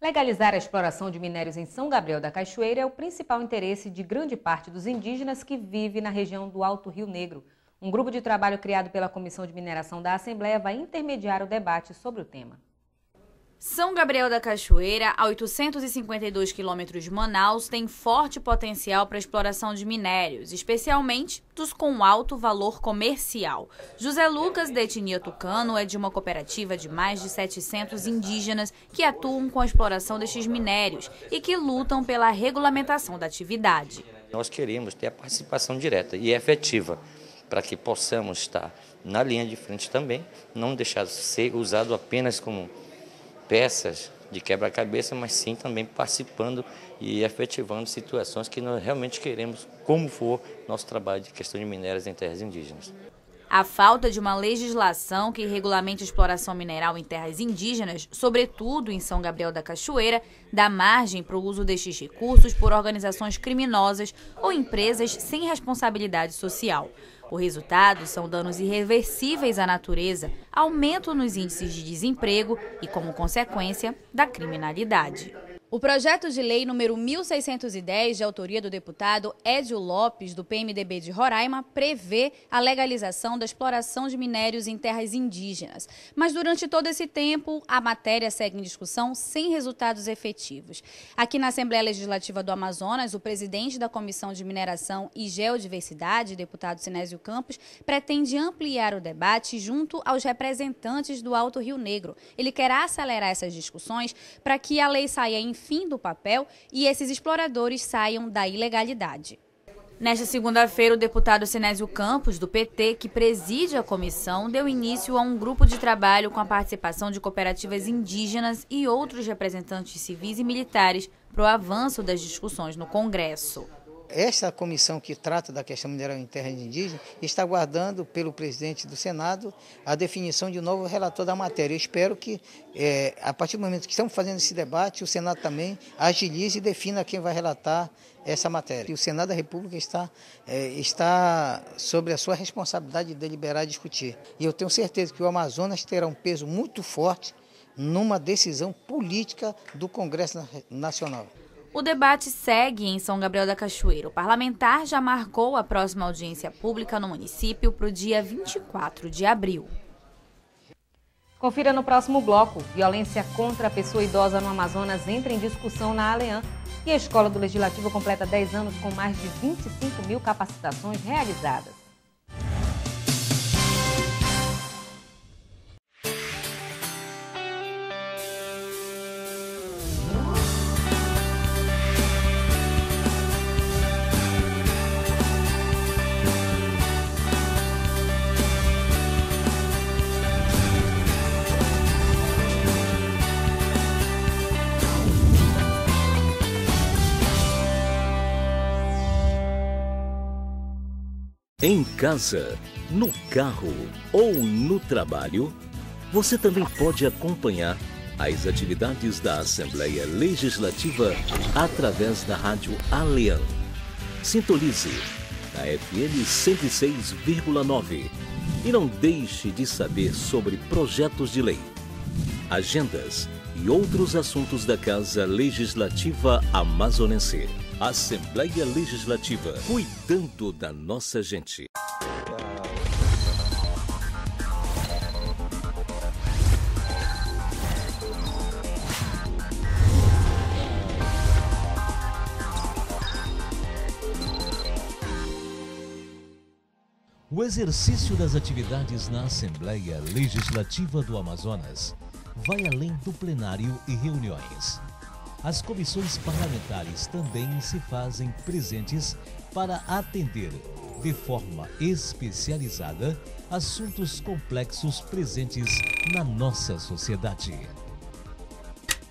Legalizar a exploração de minérios em São Gabriel da Cachoeira é o principal interesse de grande parte dos indígenas que vive na região do Alto Rio Negro. Um grupo de trabalho criado pela Comissão de Mineração da Assembleia vai intermediar o debate sobre o tema.
São Gabriel da Cachoeira, a 852 quilômetros de Manaus, tem forte potencial para a exploração de minérios, especialmente dos com alto valor comercial. José Lucas de etnia tucano é de uma cooperativa de mais de 700 indígenas que atuam com a exploração destes minérios e que lutam pela regulamentação da atividade.
Nós queremos ter a participação direta e efetiva para que possamos estar na linha de frente também, não deixar de ser usado apenas como peças de quebra-cabeça, mas sim também participando e efetivando situações que nós realmente queremos, como for nosso trabalho de questão de minérios em terras indígenas.
A falta de uma legislação que regulamente a exploração mineral em terras indígenas, sobretudo em São Gabriel da Cachoeira, dá margem para o uso destes recursos por organizações criminosas ou empresas sem responsabilidade social. O resultado são danos irreversíveis à natureza, aumento nos índices de desemprego e, como consequência, da criminalidade. O projeto de lei número 1610, de autoria do deputado Édio Lopes, do PMDB de Roraima, prevê a legalização da exploração de minérios em terras indígenas. Mas durante todo esse tempo, a matéria segue em discussão sem resultados efetivos. Aqui na Assembleia Legislativa do Amazonas, o presidente da Comissão de Mineração e Geodiversidade, deputado Sinésio Campos, pretende ampliar o debate junto aos representantes do Alto Rio Negro. Ele quer acelerar essas discussões para que a lei saia em fim do papel e esses exploradores saiam da ilegalidade. Nesta segunda-feira, o deputado Sinésio Campos, do PT, que preside a comissão, deu início a um grupo de trabalho com a participação de cooperativas indígenas e outros representantes civis e militares para o avanço das discussões no Congresso.
Esta comissão que trata da questão mineral em terras indígenas está aguardando pelo presidente do Senado a definição de um novo relator da matéria. Eu espero que, a partir do momento que estamos fazendo esse debate, o Senado também agilize e defina quem vai relatar essa matéria. E o Senado da República está sobre a sua responsabilidade de deliberar e discutir. E eu tenho certeza que o Amazonas terá um peso muito forte numa decisão política do Congresso Nacional.
O debate segue em São Gabriel da Cachoeira. O parlamentar já marcou a próxima audiência pública no município para o dia 24 de abril.
Confira no próximo bloco. Violência contra a pessoa idosa no Amazonas entra em discussão na ALEAN. E a Escola do Legislativo completa 10 anos com mais de 25 mil capacitações realizadas.
Em casa, no carro ou no trabalho, você também pode acompanhar as atividades da Assembleia Legislativa através da rádio ALEAN. Sintonize na FM 106,9 e não deixe de saber sobre projetos de lei, agendas e outros assuntos da Casa Legislativa Amazonense. Assembleia Legislativa, cuidando da nossa gente.
O exercício das atividades na Assembleia Legislativa do Amazonas vai além do plenário e reuniões. As comissões parlamentares também se fazem presentes para atender, de forma especializada, assuntos complexos presentes na nossa sociedade.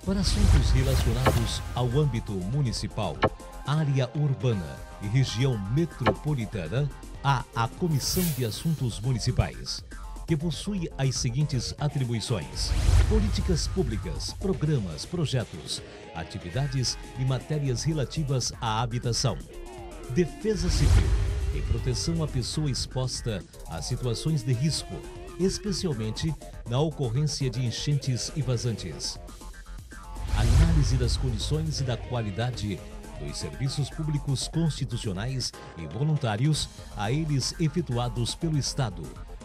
Para assuntos relacionados ao âmbito municipal, área urbana e região metropolitana, há a Comissão de Assuntos Municipais, que possui as seguintes atribuições: políticas públicas, programas, projetos, atividades e matérias relativas à habitação, defesa civil e proteção à pessoa exposta a situações de risco, especialmente na ocorrência de enchentes e vazantes, análise das condições e da qualidade dos serviços públicos constitucionais e voluntários a eles efetuados pelo Estado,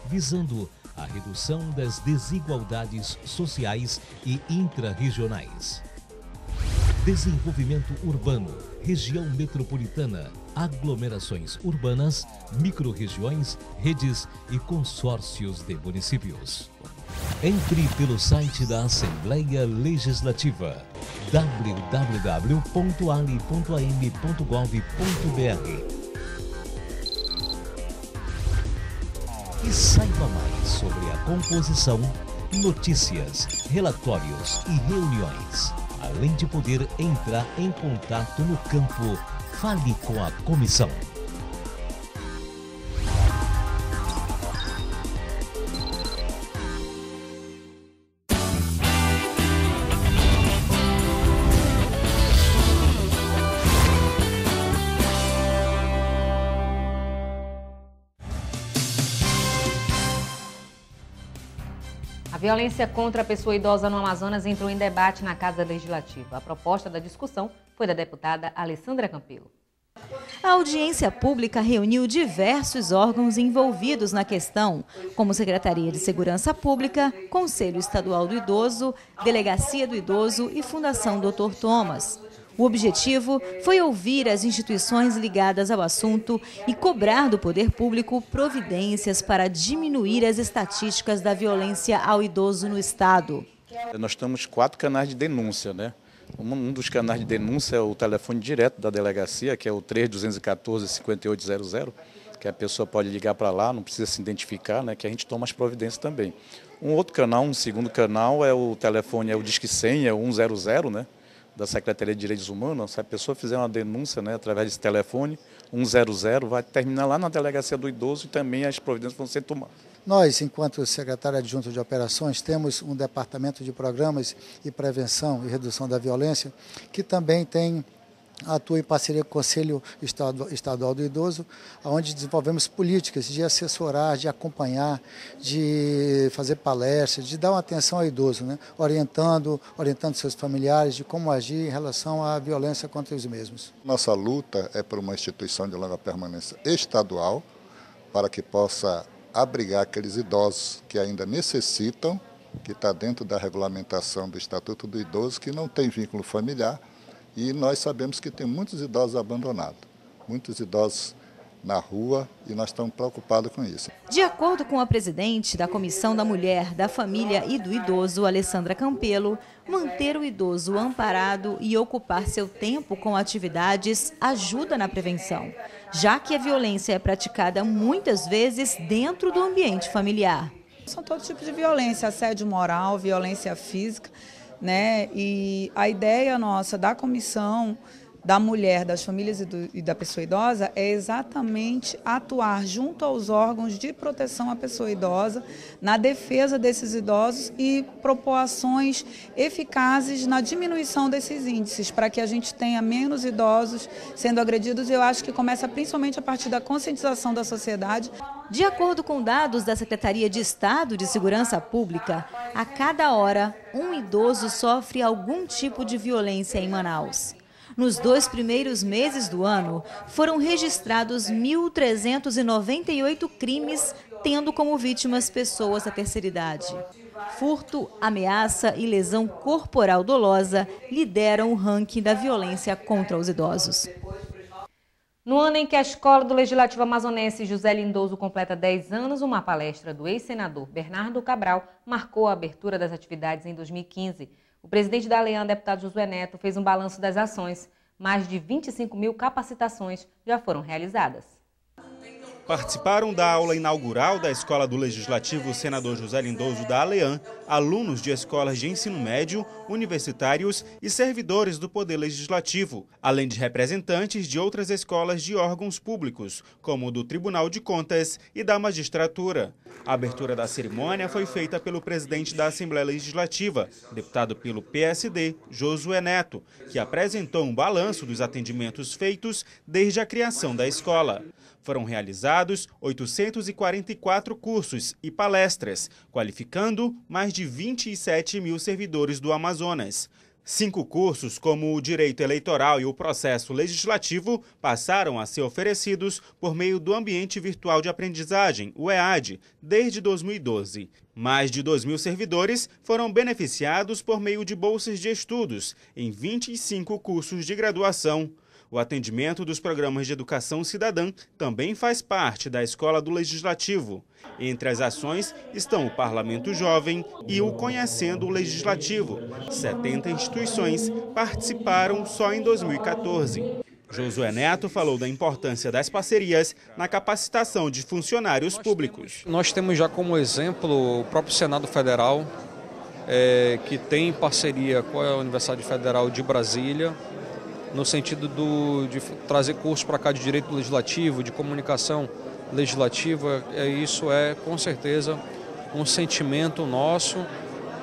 visando a redução das desigualdades sociais e intrarregionais. Desenvolvimento urbano, região metropolitana, aglomerações urbanas, microrregiões, redes e consórcios de municípios. Entre pelo site da Assembleia Legislativa www.ale.am.gov.br e saiba mais sobre a composição, notícias, relatórios e reuniões. Além de poder entrar em contato no campo, fale com a comissão.
A Violência contra a pessoa idosa no Amazonas entrou em debate na Casa Legislativa. A proposta da discussão foi da deputada Alessandra Campelo.
A audiência pública reuniu diversos órgãos envolvidos na questão, como Secretaria de Segurança Pública, Conselho Estadual do Idoso, Delegacia do Idoso e Fundação Dr. Thomas. O objetivo foi ouvir as instituições ligadas ao assunto e cobrar do poder público providências para diminuir as estatísticas da violência ao idoso no estado.
Nós temos 4 canais de denúncia, né? Um dos canais de denúncia é o telefone direto da delegacia, que é o 3214-5800, que a pessoa pode ligar para lá, não precisa se identificar, né? Que a gente toma as providências também. Um outro canal, um segundo canal, é o telefone, é o Disque 100, é o 100, né? Da Secretaria de Direitos Humanos. Se a pessoa fizer uma denúncia, né, através desse telefone, 100, vai terminar lá na Delegacia do Idoso e também as providências vão ser tomadas.
Nós, enquanto secretário adjunto de operações, temos um departamento de programas e prevenção e redução da violência, que também atua em parceria com o Conselho Estadual do Idoso, onde desenvolvemos políticas de assessorar, de acompanhar, de fazer palestras, de dar uma atenção ao idoso, né? orientando seus familiares de como agir em relação à violência contra os mesmos.
Nossa luta é por uma instituição de longa permanência estadual, para que possa abrigar aqueles idosos que ainda necessitam, que está dentro da regulamentação do Estatuto do Idoso, que não tem vínculo familiar. E nós sabemos que tem muitos idosos abandonados, muitos idosos na rua, e nós estamos preocupados com isso.
De acordo com a presidente da Comissão da Mulher, da Família e do Idoso, Alessandra Campelo, manter o idoso amparado e ocupar seu tempo com atividades ajuda na prevenção, já que a violência é praticada muitas vezes dentro do ambiente familiar.
São todos tipos de violência, assédio moral, violência física, né? E a ideia nossa da Comissão da Mulher, das Famílias e da Pessoa Idosa é exatamente atuar junto aos órgãos de proteção à pessoa idosa, na defesa desses idosos e propor ações eficazes na diminuição desses índices, para que a gente tenha menos idosos sendo agredidos. Eu acho que começa principalmente a partir da conscientização da sociedade.
De acordo com dados da Secretaria de Estado de Segurança Pública, a cada hora, um idoso sofre algum tipo de violência em Manaus. Nos 2 primeiros meses do ano, foram registrados 1.398 crimes, tendo como vítimas pessoas da terceira idade. Furto, ameaça e lesão corporal dolosa lideram o ranking da violência contra os idosos.
No ano em que a Escola do Legislativo Amazonense José Lindoso completa 10 anos, uma palestra do ex-senador Bernardo Cabral marcou a abertura das atividades em 2015. O presidente da ALEAN, deputado Josué Neto, fez um balanço das ações. Mais de 25 mil capacitações já foram realizadas.
Participaram da aula inaugural da Escola do Legislativo Senador José Lindoso da ALEAN, alunos de escolas de ensino médio, universitários e servidores do Poder Legislativo, além de representantes de outras escolas de órgãos públicos, como o do Tribunal de Contas e da Magistratura. A abertura da cerimônia foi feita pelo presidente da Assembleia Legislativa, deputado pelo PSD, Josué Neto, que apresentou um balanço dos atendimentos feitos desde a criação da escola. Foram realizados 844 cursos e palestras, qualificando mais de 27 mil servidores do Amazonas. 5 cursos, como o Direito Eleitoral e o Processo Legislativo, passaram a ser oferecidos por meio do Ambiente Virtual de Aprendizagem, o EAD, desde 2012. Mais de 2 mil servidores foram beneficiados por meio de bolsas de estudos em 25 cursos de graduação. O atendimento dos programas de educação cidadã também faz parte da Escola do Legislativo. Entre as ações estão o Parlamento Jovem e o Conhecendo o Legislativo. 70 instituições participaram só em 2014. Josué Neto falou da importância das parcerias na capacitação de funcionários públicos.
Nós temos já como exemplo o próprio Senado Federal, que tem parceria com a Universidade Federal de Brasília, no sentido de trazer cursos para cá de direito legislativo, de comunicação legislativa. Isso é, com certeza, um sentimento nosso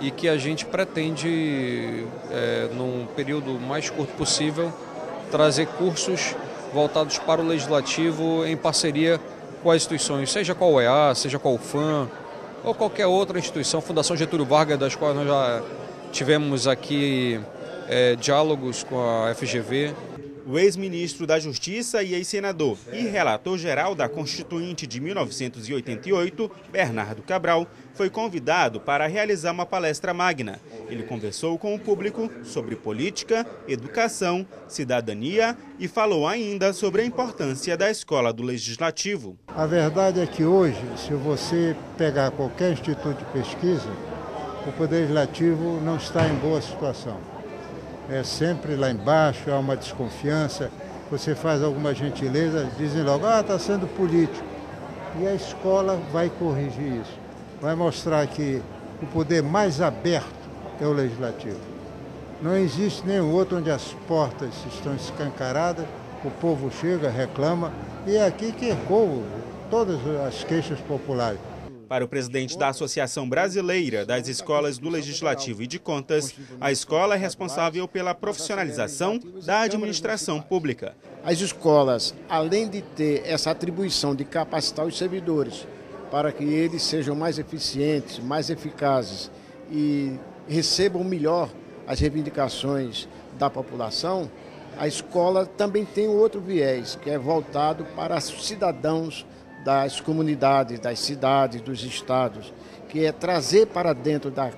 e que a gente pretende, num período mais curto possível, trazer cursos voltados para o legislativo em parceria com as instituições, seja qual o EA, seja qual o FAM,
ou qualquer outra instituição, Fundação Getúlio Vargas, das quais nós já tivemos aqui diálogos com a FGV.
O ex-ministro da Justiça e ex-senador e relator geral da Constituinte de 1988, Bernardo Cabral, foi convidado para realizar uma palestra magna. Ele conversou com o público sobre política, educação, cidadania e falou ainda sobre a importância da Escola do Legislativo.
A verdade é que hoje, se você pegar qualquer instituto de pesquisa, o Poder Legislativo não está em boa situação. É sempre lá embaixo, há uma desconfiança, você faz alguma gentileza, dizem logo, está sendo político. E a escola vai corrigir isso, vai mostrar que o poder mais aberto é o legislativo. Não existe nenhum outro onde as portas estão escancaradas, o povo chega, reclama, e é aqui que ecoam todas as queixas populares.
Para o presidente da Associação Brasileira das Escolas do Legislativo e de Contas, a escola é responsável pela profissionalização da administração pública.
As escolas, além de ter essa atribuição de capacitar os servidores para que eles sejam mais eficientes, mais eficazes e recebam melhor as reivindicações da população, a escola também tem outro viés, que é voltado para os cidadãos das comunidades, das cidades, dos estados, que é trazer para dentro da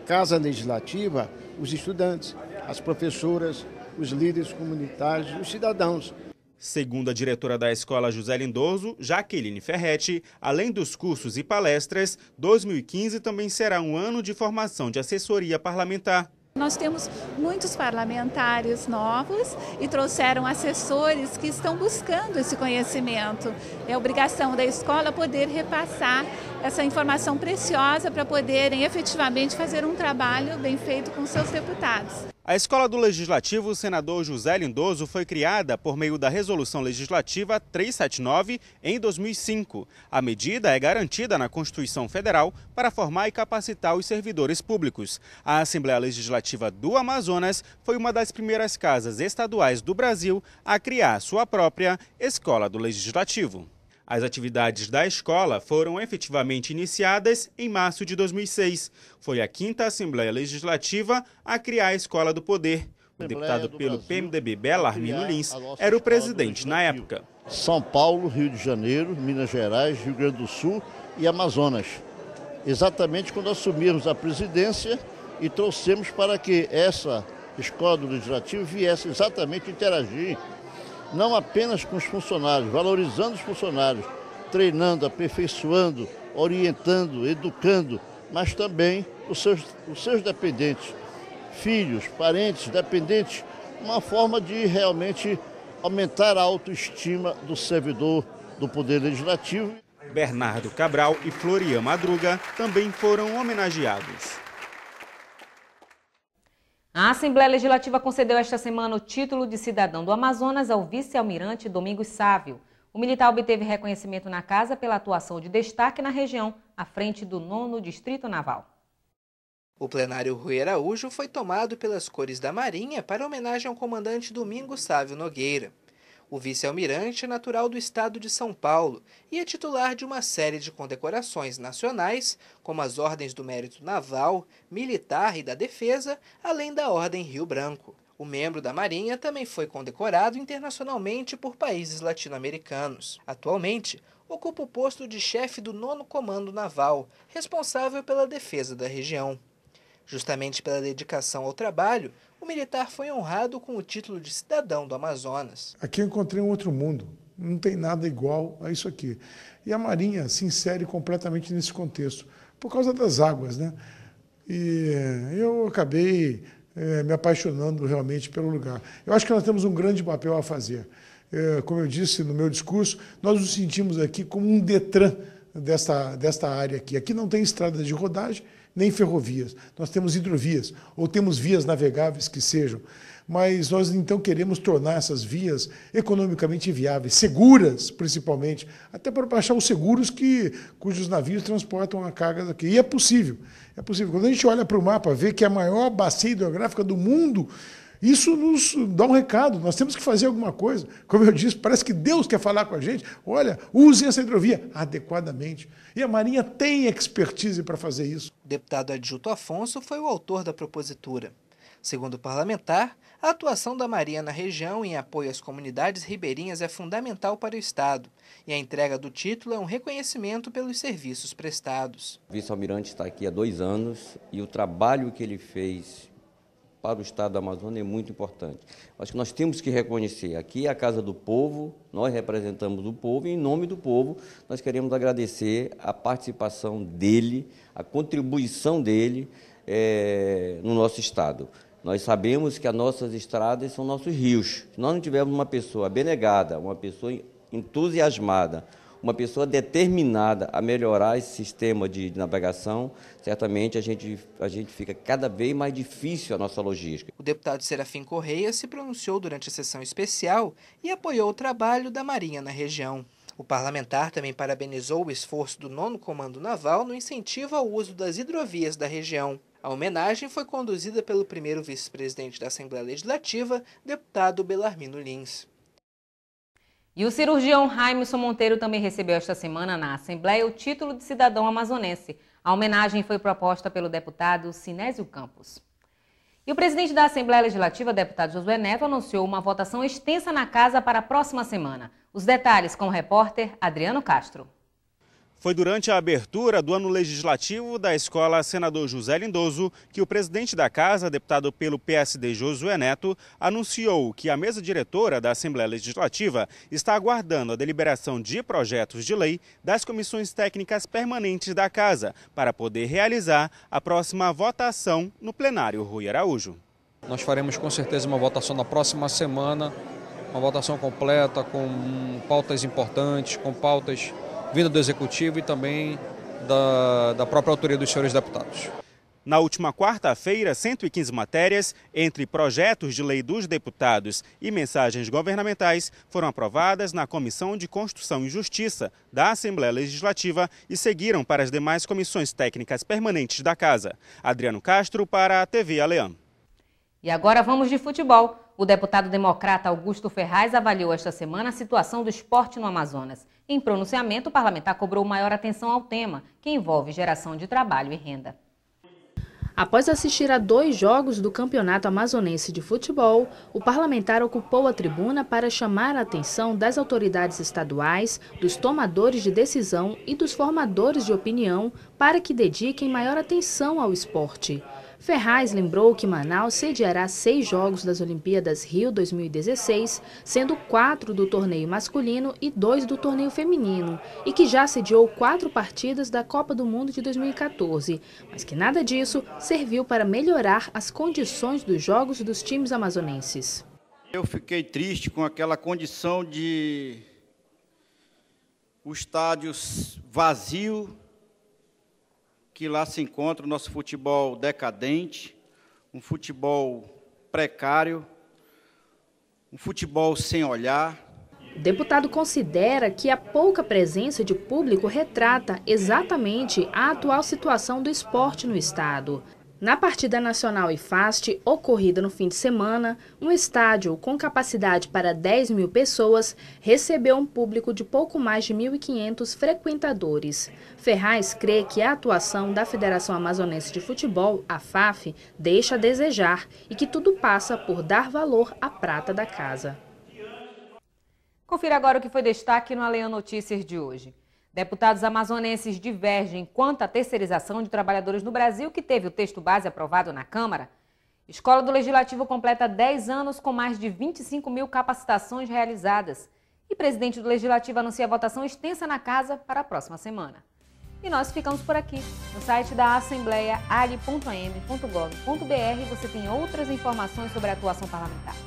Casa Legislativa os estudantes, as professoras, os líderes comunitários, os cidadãos.
Segundo a diretora da Escola José Lindoso, Jaqueline Ferretti, além dos cursos e palestras, 2015 também será um ano de formação de assessoria parlamentar.
Nós temos muitos parlamentares novos e trouxeram assessores que estão buscando esse conhecimento. É obrigação da escola poder repassar essa informação preciosa para poderem efetivamente fazer um trabalho bem feito com seus deputados.
A Escola do Legislativo, o senador José Lindoso, foi criada por meio da Resolução Legislativa 379 em 2005. A medida é garantida na Constituição Federal para formar e capacitar os servidores públicos. A Assembleia Legislativa do Amazonas foi uma das primeiras casas estaduais do Brasil a criar sua própria Escola do Legislativo. As atividades da escola foram efetivamente iniciadas em março de 2006. Foi a 5ª Assembleia Legislativa a criar a Escola do Poder. O deputado pelo PMDB, Belarmino Lins, era o presidente na época.
São Paulo, Rio de Janeiro, Minas Gerais, Rio Grande do Sul e Amazonas. Exatamente quando assumimos a presidência e trouxemos para que essa Escola do Legislativo viesse exatamente interagir não apenas com os funcionários, valorizando os funcionários, treinando, aperfeiçoando, orientando, educando, mas também os seus dependentes, filhos, parentes, dependentes, uma forma de realmente aumentar a autoestima do servidor do Poder Legislativo.
Bernardo Cabral e Florian Madruga também foram homenageados.
A Assembleia Legislativa concedeu esta semana o título de cidadão do Amazonas ao vice-almirante Domingos Sávio. O militar obteve reconhecimento na casa pela atuação de destaque na região, à frente do 9º Distrito Naval.
O plenário Rui Araújo foi tomado pelas cores da Marinha para homenagem ao comandante Domingos Sávio Nogueira. O vice-almirante é natural do estado de São Paulo e é titular de uma série de condecorações nacionais, como as Ordens do Mérito Naval, Militar e da Defesa, além da Ordem Rio Branco. O membro da Marinha também foi condecorado internacionalmente por países latino-americanos. Atualmente, ocupa o posto de chefe do 9º Comando Naval, responsável pela defesa da região. Justamente pela dedicação ao trabalho, o militar foi honrado com o título de cidadão do Amazonas.
Aqui eu encontrei um outro mundo, não tem nada igual a isso aqui. E a Marinha se insere completamente nesse contexto, por causa das águas, né? E eu acabei me apaixonando realmente pelo lugar. Eu acho que nós temos um grande papel a fazer. Como eu disse no meu discurso, nós nos sentimos aqui como um Detran desta área aqui. Aqui não tem estrada de rodagem, nem ferrovias. Nós temos hidrovias, ou temos vias navegáveis que sejam. Mas nós, então, queremos tornar essas vias economicamente viáveis, seguras, principalmente, até para baixar os seguros cujos navios transportam a carga daqui. E é possível. É possível. Quando a gente olha para o mapa, vê que a maior bacia hidrográfica do mundo Isso nos dá um recado, nós temos que fazer alguma coisa. Como eu disse, parece que Deus quer falar com a gente. Olha, usem essa hidrovia adequadamente. E a Marinha tem expertise para fazer isso.
O deputado Adjunto Afonso foi o autor da propositura. Segundo o parlamentar, a atuação da Marinha na região em apoio às comunidades ribeirinhas é fundamental para o Estado, e a entrega do título é um reconhecimento pelos serviços prestados.
O vice-almirante está aqui há 2 anos e o trabalho que ele fez para o Estado da Amazônia é muito importante. Acho que nós temos que reconhecer, aqui é a Casa do Povo, nós representamos o povo e em nome do povo nós queremos agradecer a participação dele, a contribuição dele no nosso Estado. Nós sabemos que as nossas estradas são nossos rios. Se nós não tivermos uma pessoa abnegada, uma pessoa entusiasmada, uma pessoa determinada a melhorar esse sistema de navegação, certamente a gente fica cada vez mais difícil a nossa logística.
O deputado Serafim Correia se pronunciou durante a sessão especial e apoiou o trabalho da Marinha na região. O parlamentar também parabenizou o esforço do 9º Comando Naval no incentivo ao uso das hidrovias da região. A homenagem foi conduzida pelo primeiro vice-presidente da Assembleia Legislativa, deputado Belarmino Lins.
E o cirurgião Raimson Monteiro também recebeu esta semana na Assembleia o título de cidadão amazonense. A homenagem foi proposta pelo deputado Sinésio Campos. E o presidente da Assembleia Legislativa, deputado Josué Neto, anunciou uma votação extensa na casa para a próxima semana. Os detalhes com o repórter Adriano Castro.
Foi durante a abertura do ano legislativo da Escola Senador José Lindoso que o presidente da Casa, deputado pelo PSD Josué Neto, anunciou que a mesa diretora da Assembleia Legislativa está aguardando a deliberação de projetos de lei das comissões técnicas permanentes da Casa para poder realizar a próxima votação no plenário Rui Araújo.
Nós faremos com certeza uma votação na próxima semana, uma votação completa com pautas importantes, com pautas vinda do Executivo e também da própria autoria dos senhores deputados.
Na última quarta-feira, 115 matérias, entre projetos de lei dos deputados e mensagens governamentais, foram aprovadas na Comissão de Constituição e Justiça da Assembleia Legislativa e seguiram para as demais comissões técnicas permanentes da Casa. Adriano Castro para a TV Aleã.
E agora vamos de futebol. O deputado democrata Augusto Ferraz avaliou esta semana a situação do esporte no Amazonas. Em pronunciamento, o parlamentar cobrou maior atenção ao tema, que envolve geração de trabalho e renda.
Após assistir a 2 jogos do Campeonato Amazonense de Futebol, o parlamentar ocupou a tribuna para chamar a atenção das autoridades estaduais, dos tomadores de decisão e dos formadores de opinião para que dediquem maior atenção ao esporte. Ferraz lembrou que Manaus sediará 6 jogos das Olimpíadas Rio 2016, sendo 4 do torneio masculino e 2 do torneio feminino, e que já sediou 4 partidas da Copa do Mundo de 2014, mas que nada disso serviu para melhorar as condições dos jogos dos times amazonenses.
Eu fiquei triste com aquela condição de o estádio vazio, que lá se encontra o nosso futebol decadente, um futebol precário, um futebol sem olhar.
O deputado considera que a pouca presença de público retrata exatamente a atual situação do esporte no estado. Na partida nacional IFAST, ocorrida no fim de semana, um estádio com capacidade para 10.000 pessoas recebeu um público de pouco mais de 1.500 frequentadores. Ferraz crê que a atuação da Federação Amazonense de Futebol, a FAF, deixa a desejar e que tudo passa por dar valor à prata da casa.
Confira agora o que foi destaque no Aleã Notícias de hoje. Deputados amazonenses divergem quanto à terceirização de trabalhadores no Brasil, que teve o texto base aprovado na Câmara. Escola do Legislativo completa 10 anos com mais de 25.000 capacitações realizadas. E presidente do Legislativo anuncia a votação extensa na Casa para a próxima semana. E nós ficamos por aqui. No site da Assembleia, ali.am.gov.br, você tem outras informações sobre a atuação parlamentar.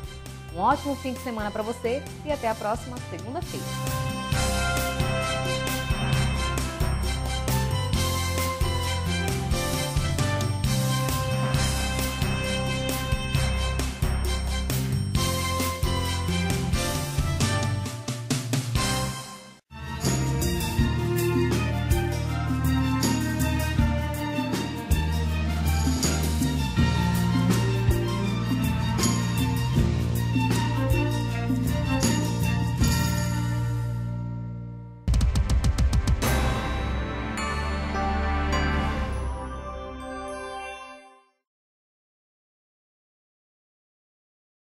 Um ótimo fim de semana para você e até a próxima segunda-feira.